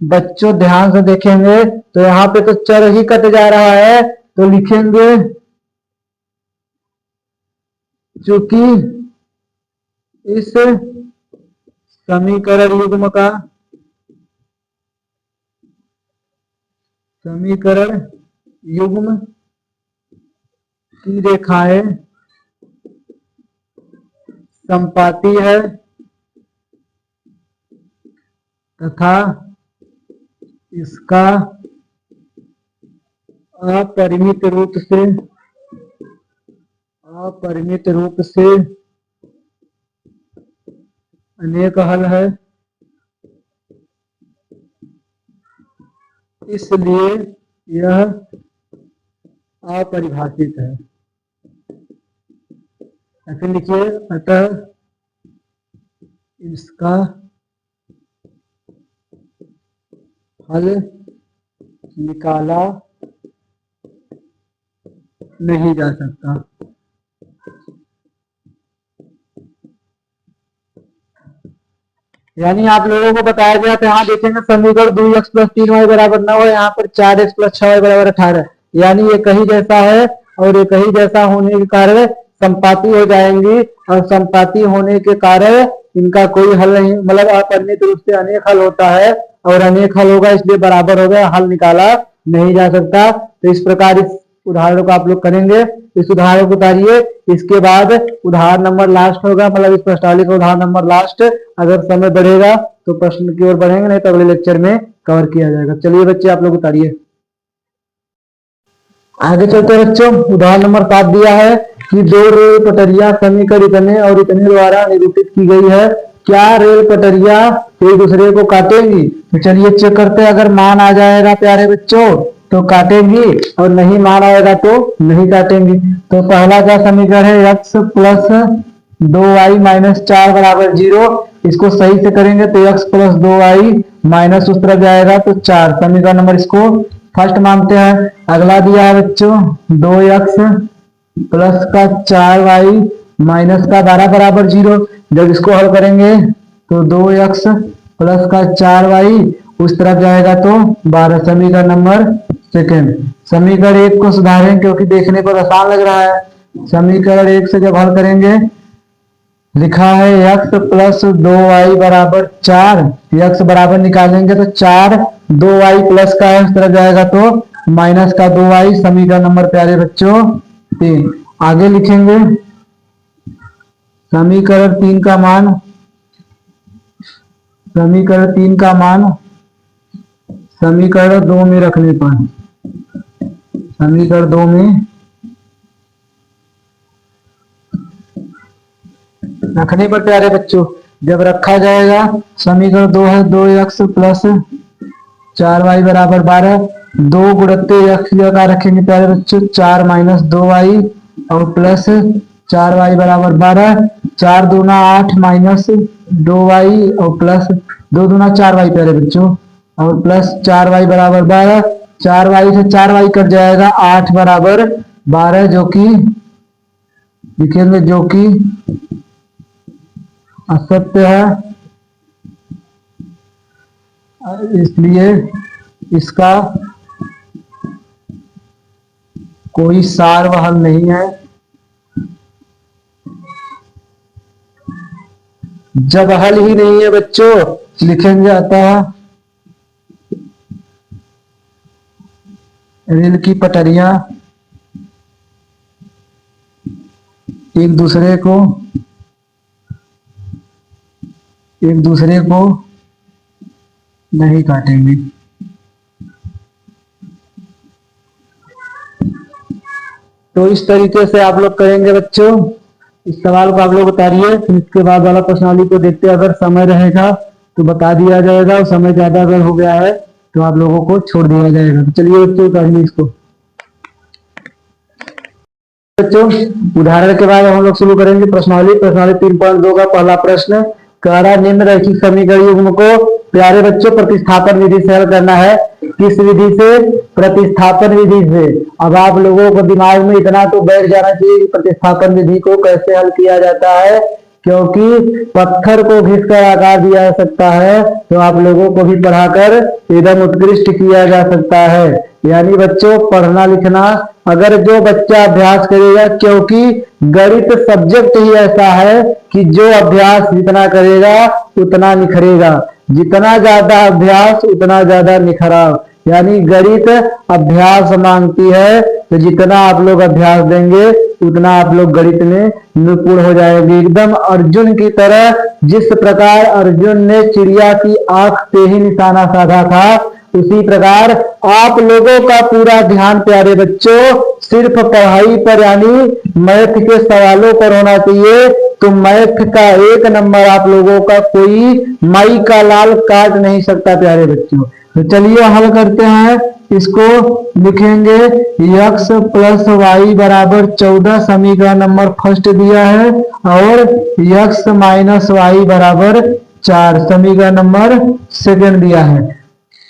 बच्चों ध्यान से देखेंगे तो यहाँ पे तो चर ही कट जा रहा है तो लिखेंगे चूंकि इस समीकरण युग्म की रेखाएं समपाती है तथा इसका अपरिमित रूप से अनेक हल है, इसलिए यह अपरिभाषित है। ऐसे लिखिए, अतः इसका हल निकाला नहीं जा सकता। यानी आप लोगों को बताया गया था, यहाँ देखेंगे समीकरण 2x + 3y = 9 है, यहाँ पर 4x + 6y = 18। यानी ये कहीं जैसा है और ये कहीं जैसा होने के कारण संपाती हो जाएंगी, और संपाती होने के कारण इनका कोई हल नहीं, मतलब अपरिमित रूप से अनेक हल होता है, और अनेक हल होगा इसलिए बराबर होगा, हल निकाला नहीं जा सकता। तो इस प्रकार इस उदाहरण को आप लोग करेंगे। इस उदाहरण को उतारिए, इसके बाद उदाहरण नंबर लास्ट होगा, मतलब इस प्रश्नावली का उदाहरण नंबर लास्ट। अगर समय बढ़ेगा तो प्रश्न की ओर बढ़ेंगे, नहीं तो अगले लेक्चर में कवर किया जाएगा। चलिए बच्चे आप लोग उतारिए, आगे चलते हैं बच्चों। उदाहरण नंबर 7 दिया है कि दो रेल पटरियां समीकरण इतने और इतने द्वारा निरूपित की गई है, क्या रेल पटरियां एक दूसरे को काटेंगी? तो चलिए चेक करते हैं। अगर मान आ जाएगा प्यारे बच्चों तो काटेंगी, और नहीं मान आएगा तो नहीं काटेंगी। तो पहला क्या समीकरण है, x + 2y - 4 = 0। इसको सही से करेंगे तो x + 2y माइनस उस तरफ जाएगा तो 4। समीकरण नंबर इसको फर्स्ट मानते हैं। अगला दिया है बच्चों 2x + 4y - 12 = 0। जब इसको हल करेंगे तो 2x + 4y उस तरफ जाएगा तो 12। समीकरण नंबर सेकेंड। समीकरण 1 को सुधारें क्योंकि देखने पर आसान लग रहा है। समीकरण 1 से जब हल करेंगे, लिखा है x + 2y = 4। x बराबर निकालेंगे तो 4 2y प्लस का है, उस तरफ जाएगा तो माइनस का 2y। समीकरण नंबर प्यारे बच्चों 3। आगे लिखेंगे समीकरण 3 का मान, समीकरण 2 में रखने पर, समीकरण 2 में रखने पर प्यारे बच्चों जब रखा जाएगा, समीकरण 2 है 2x + 4y = 12। 2 गुणित x का रखेंगे प्यारे बच्चों 4 - 2y और प्लस 4y = 12। 4 दूना 8 माइनस 2y और प्लस 2 दूना 4y प्यारे बच्चों, और प्लस 4y = 12। 4y से 4y कट जाएगा, 8 = 12, जो कि लिखेंगे जो कि असत्य है, इसलिए इसका कोई सार्वहल नहीं है। जब हल ही नहीं है बच्चों, लिखेंगे अतः रेल की पटरियां एक दूसरे को नहीं काटेंगे। तो इस तरीके से आप लोग करेंगे बच्चों। इस सवाल को आप लोग उतारिए, फिर इसके बाद वाला प्रश्नावली को देखते हैं। अगर समय रहेगा तो बता दिया जाएगा, और समय ज्यादा अगर हो गया है तो आप लोगों को छोड़ दिया जाएगा। तो चलिए बच्चों उतारिए इसको। बच्चों उदाहरण के बाद हम लोग शुरू करेंगे प्रश्नावली। प्रश्नावली 3.2 का पहला प्रश्न कह रहा है निम्न रैखिक समीकरण युग्म को प्यारे बच्चों प्रतिस्थापन विधि से हल करना है। किस विधि से? प्रतिस्थापन विधि से। अब आप लोगों को दिमाग में इतना तो बैठ जाना चाहिए कि प्रतिस्थापन विधि को कैसे हल किया जाता है, क्योंकि पत्थर को घिसकर आकार दिया जा सकता है, तो आप लोगों को भी पढ़ाकर एकदम उत्कृष्ट किया जा सकता है। यानी बच्चों पढ़ना लिखना अगर जो बच्चा अभ्यास करेगा, क्योंकि गणित सब्जेक्ट ही ऐसा है कि जो अभ्यास जितना करेगा उतना निखरेगा, जितना ज्यादा अभ्यास उतना ज्यादा निखराव। यानी गणित अभ्यास मांगती है, तो जितना आप लोग अभ्यास देंगे उतना आप लोग गणित में निपुण हो जाएंगे एकदम अर्जुन की तरह। जिस प्रकार अर्जुन ने चिड़िया की आंख से ही निशाना साधा था, उसी प्रकार आप लोगों का पूरा ध्यान प्यारे बच्चों सिर्फ पढ़ाई पर यानी मैथ के सवालों पर होना चाहिए। तो मैथ का 1 नंबर आप लोगों का कोई माई का लाल काट नहीं सकता प्यारे बच्चों। तो चलिए हल करते हैं। इसको लिखेंगे x प्लस वाई बराबर 14 समीकरण नंबर फर्स्ट दिया है, और x माइनस वाई बराबर 4 समीकरण नंबर सेकंड दिया है।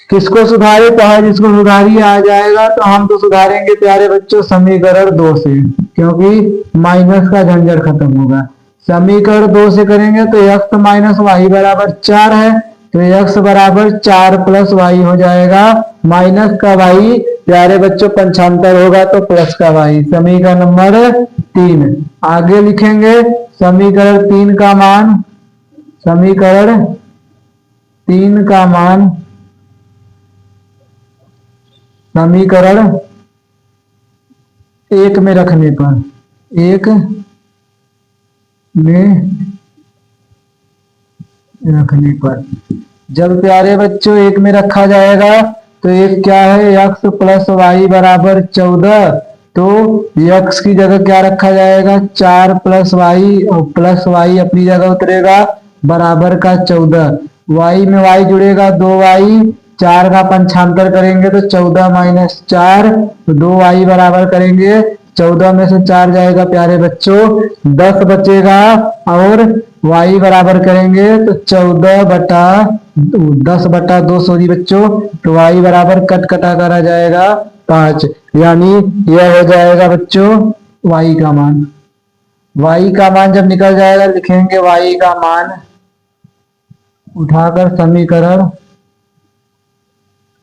किसको सुधारे तो है, जिसको सुधारिए आ जाएगा। तो हम तो सुधारेंगे प्यारे बच्चों समीकरण 2 से, क्योंकि माइनस का झंझट खत्म होगा। समीकरण 2 से करेंगे तो x माइनस वाई बराबर 4 है, तो x बराबर 4 प्लस वाई हो जाएगा। माइनस का वाई प्यारे बच्चों पंचांतर होगा तो प्लस का वाई। समीकरण नंबर 3 आगे लिखेंगे समीकरण 3 का मान, समीकरण 3 का मान समीकरण 1 में रखने पर, 1 में रखने पर जब प्यारे बच्चों 1 में रखा जाएगा तो एक क्या है x प्लस वाई बराबर 14। तो x की जगह क्या रखा जाएगा 4 प्लस वाई, और प्लस वाई अपनी जगह उतरेगा बराबर का 14। y में y जुड़ेगा 2y, 4 का पंचांतर करेंगे तो 14 माइनस 4, तो 2y बराबर करेंगे 14 में से 4 जाएगा प्यारे बच्चों 10 बचेगा, और y बराबर करेंगे तो 14 बटा 10 बटा 2 सॉरी बच्चों, तो y बराबर कट कटा करा जाएगा 5, यानी यह हो जाएगा बच्चों y का मान। y का मान जब निकल जाएगा लिखेंगे y का मान उठाकर समीकरण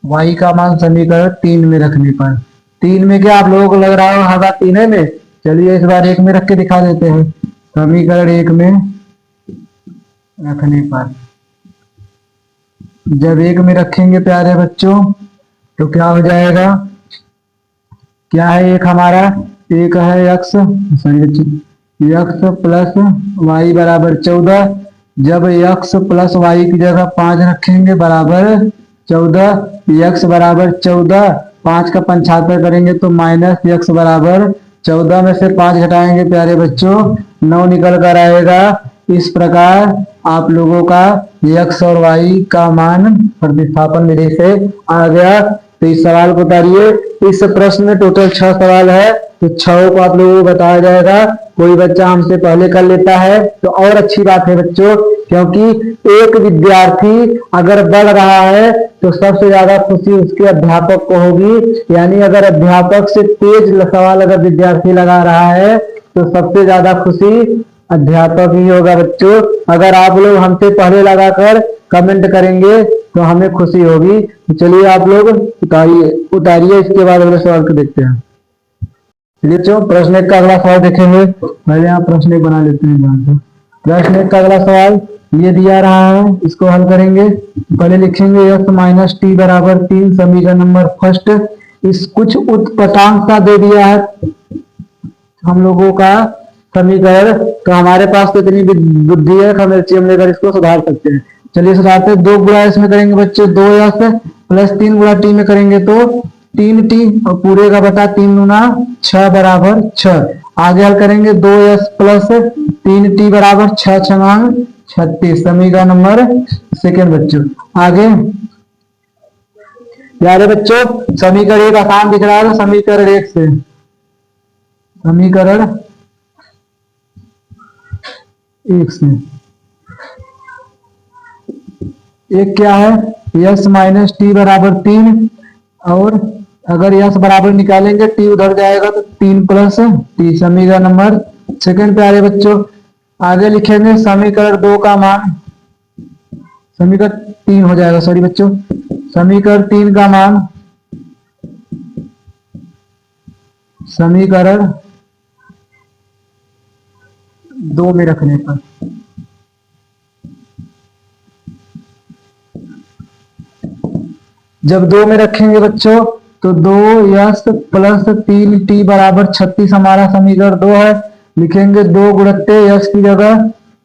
y का मान समीकरण 3 में रखने पर। 3 में क्या आप लोगों को लग रहा है होगा 3 में, चलिए इस बार 1 में रख के दिखा देते हैं। समीकरण 1 में रखने पर जब 1 में रखेंगे प्यारे बच्चों तो क्या हो जाएगा, क्या है एक हमारा, एक है x प्लस वाई बराबर 14। जब x प्लस वाई की जगह 5 रखेंगे बराबर 14, x बराबर 14, 5 का पंचांतर करेंगे तो माइनस x बराबर 14 में से 5 घटाएंगे प्यारे बच्चों 9 निकल कर आएगा। इस प्रकार आप लोगों का x और y का मान प्रतिस्थापन विधि से आ गया। तो इस सवाल को उतारिए। इस प्रश्न में टोटल 6 सवाल है, तो 6 को आप लोगों को बताया जाएगा। कोई बच्चा हमसे पहले कर लेता है तो और अच्छी बात है बच्चों, क्योंकि एक विद्यार्थी अगर बढ़ रहा है तो सबसे ज्यादा खुशी उसके अध्यापक को होगी। यानी अगर अध्यापक से तेज सवाल अगर विद्यार्थी लगा रहा है तो सबसे ज्यादा खुशी अध्यापक ही होगा बच्चों। अगर आप लोग हमसे पहले लगाकर कमेंट करेंगे तो हमें खुशी होगी। तो चलिए आप लोग उतारिए इसके बाद अगले सवाल को देखते हैं। बच्चों प्रश्न 1 का अगला सवाल देखेंगे। पहले यहाँ प्रश्न 1 बना लेते हैं ध्यान से। प्रश्न 1 का अगला सवाल ये दिया रहा है, इसको हल करेंगे। पहले लिखेंगे x माइनस टी बराबर 3 समीकरण नंबर फर्स्ट। इस कुछ उत्पटांक का दे दिया है हम लोगों का समीकरण, तो हमारे पास तो इतनी बुद्धि है हम लेकर इसको सुधार सकते हैं। चलिए सुधारते हैं। 2 गुणा इसमें करेंगे बच्चे 2x प्लस 3 गुणा टी में करेंगे तो 3t, और पूरे का बटा 3 गुना 6 बराबर 6। आगे हल करेंगे 2s प्लस 3t बराबर 6 छंगांग 36 समीकरण नंबर सेकेंड बच्चों। आगे प्यारे बच्चों समीकरण 1 आसान दिख रहा है तो समीकरण 1 से, समीकरण 1 से एक क्या है x माइनस टी बराबर 3, और अगर यस बराबर निकालेंगे टी उधर जाएगा तो 3 प्लस टी समीकरण नंबर सेकंड। प्यारे बच्चों आगे लिखेंगे समीकरण 2 का मान, समीकरण 3 हो जाएगा सॉरी बच्चों, समीकरण 3 का मान समीकरण 2 में रखने पर जब 2 में रखेंगे बच्चों तो 2s प्लस 3t बराबर 36 हमारा समीकरण 2 है। लिखेंगे 2 गुणित्ते यस की जगह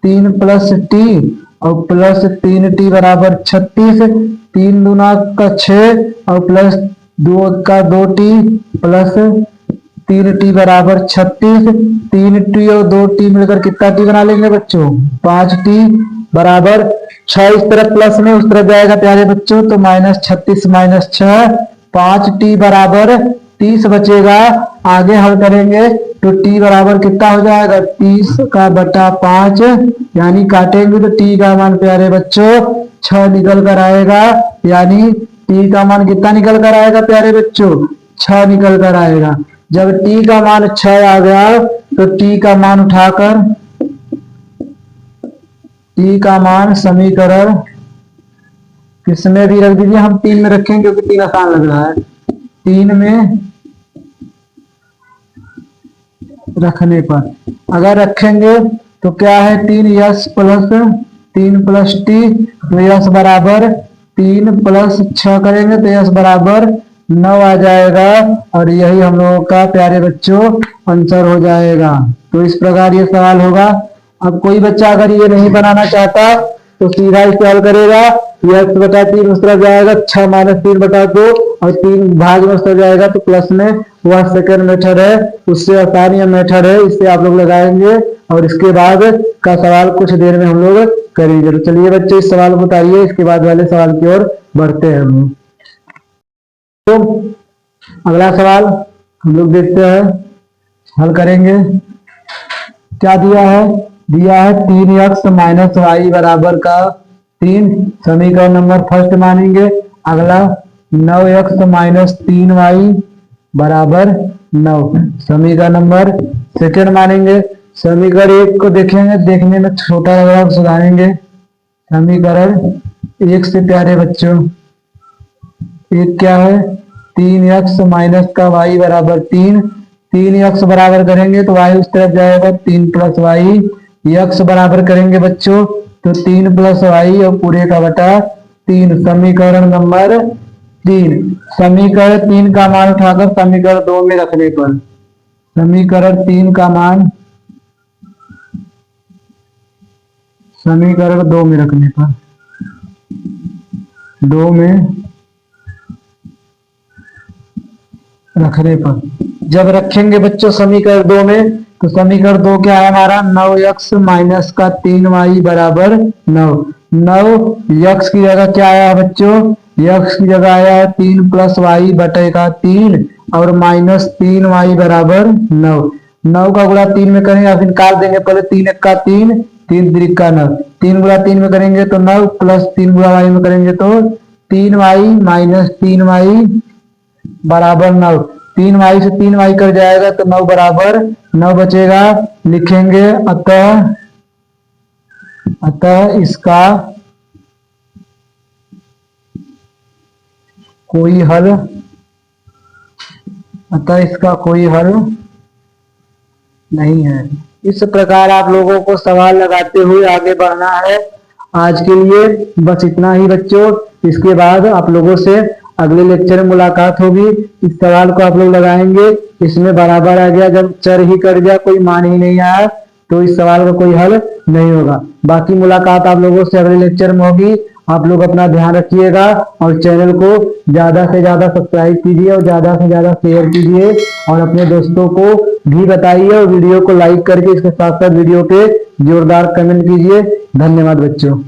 3 प्लस टी और प्लस 3t बराबर 36, 3 दूना का 6 और प्लस 2 का 2t प्लस 3t बराबर 36, 3t और 2t मिलकर कितना t बना लेंगे बच्चों 5t बराबर 6। इस तरफ प्लस में उस तरफ जाएगा प्यारे बच्चों, तो -36 - 6 5t बराबर 30 बचेगा। आगे हल करेंगे तो t बराबर कितना हो जाएगा 30 का बटा 5, यानी काटेंगे तो t का मान प्यारे बच्चों 6 निकल कर आएगा। यानी t का मान कितना निकल कर आएगा प्यारे बच्चों 6 निकल कर आएगा। जब t का मान 6 आ गया तो t का मान उठाकर t का मान समीकरण किसमें भी रख दीजिए, हम 3 में रखेंगे क्योंकि 3 आसान लग रहा है। 3 में रखने पर अगर रखेंगे तो क्या है 3s प्लस 3 प्लस टी, तो यस बराबर 3 प्लस 6 करेंगे तो यस बराबर 9 आ जाएगा। और यही हम लोगों का प्यारे बच्चों आंसर हो जाएगा। तो इस प्रकार ये सवाल होगा। अब कोई बच्चा अगर ये नहीं बनाना चाहता तो सीधा इसे हल करेगा, यस बटा 3 उस तरफ जाएगा, 6 - 3 बटा 2 और 3 भाग में उस तरफ जाएगा तो प्लस में वह सेकंड मेथड है, उससे आसान ये मेथड है, इससे आप लोग लगाएंगे और इसके बाद का सवाल कुछ देर में हम लोग करेंगे। तो चलिए बच्चे इस सवाल को बताइए, इसके बाद वाले सवाल की ओर बढ़ते हैं हम। तो अगला सवाल हम लोग देखते हैं, हल करेंगे। क्या दिया है 3x - y बराबर का 3, समीकरण नंबर फर्स्ट मानेंगे। अगला 9x - 3y बराबर 9, समीकरण नंबर सेकंड मानेंगे। समीकरण 1 को देखेंगे, देखने में छोटा लग रहा है, सुधारेंगे। समीकरण 1 से प्यारे बच्चों 1 क्या है 3x माइनस का y बराबर 3, 3x बराबर करेंगे तो y उस तरफ जाएगा 3 प्लस वाई, x बराबर करेंगे बच्चों तो 3 प्लस वाई और पूरे का बटा 3, समीकरण नंबर 3। समीकरण 3 का मान उठाकर समीकरण 2 में रखने पर, समीकरण 3 का मान समीकरण 2 में रखने पर, 2 में रखने पर जब रखेंगे बच्चों समीकरण 2 में तो समीकरण 2 क्या है हमारा 9x माइनस का 3y बराबर 9, 9x की जगह क्या आया है बच्चों, x की जगह आया है 3 प्लस वाई बटे का 3 और माइनस 3y बराबर 9, 9 का गुणा 3 में करेंगे या फिर निकाल देंगे, पहले 3 1 का 3, 3 3 का 9, 3 गुणा 3 में करेंगे तो 9 प्लस 3 गुणा y में करेंगे तो 3y माइनस 3y बराबर 9, 3y से 3y कर जाएगा तो 9 बराबर 9 बचेगा। लिखेंगे अतः इसका कोई हल, अतः इसका कोई हल नहीं है। इस प्रकार आप लोगों को सवाल लगाते हुए आगे बढ़ना है। आज के लिए बस इतना ही बच्चों, इसके बाद आप लोगों से अगले लेक्चर में मुलाकात होगी। इस सवाल को आप लोग लगाएंगे, इसमें बराबर आ गया, जब चर ही कर गया कोई मान ही नहीं आया तो इस सवाल का कोई हल नहीं होगा। बाकी मुलाकात आप लोगों से अगले लेक्चर में होगी। आप लोग अपना ध्यान रखिएगा और चैनल को ज्यादा से ज्यादा सब्सक्राइब कीजिए और ज्यादा से ज्यादा शेयर कीजिए और अपने दोस्तों को भी बताइए और वीडियो को लाइक करके इसके साथ साथ वीडियो पे जोरदार कमेंट कीजिए। धन्यवाद बच्चों।